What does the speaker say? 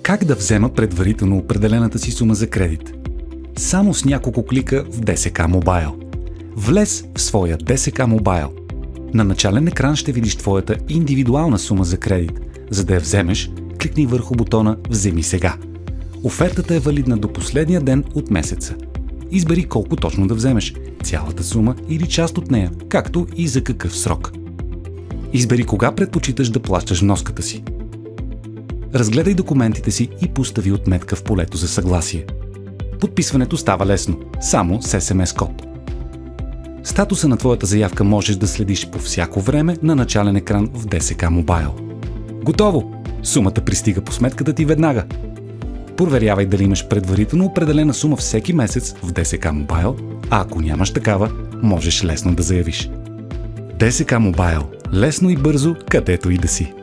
Как да взема предварително определената си сума за кредит? Само с няколко клика в ДСК Mobile. Влез в своя ДСК Mobile. На начален екран ще видиш твоята индивидуална сума за кредит. За да я вземеш, кликни върху бутона "Вземи сега". Офертата е валидна до последния ден от месеца. Избери колко точно да вземеш – цялата сума или част от нея, както и за какъв срок. Избери кога предпочиташ да плащаш вноската си. Разгледай документите си и постави отметка в полето за съгласие. Подписването става лесно, само с SMS код. Статуса на твоята заявка можеш да следиш по всяко време на начален екран в ДСК Mobile. Готово! Сумата пристига по сметката ти веднага. Проверявай дали имаш предварително определена сума всеки месец в ДСК Mobile, а ако нямаш такава, можеш лесно да заявиш. ДСК Mobile. Лесно и бързо, където и да си.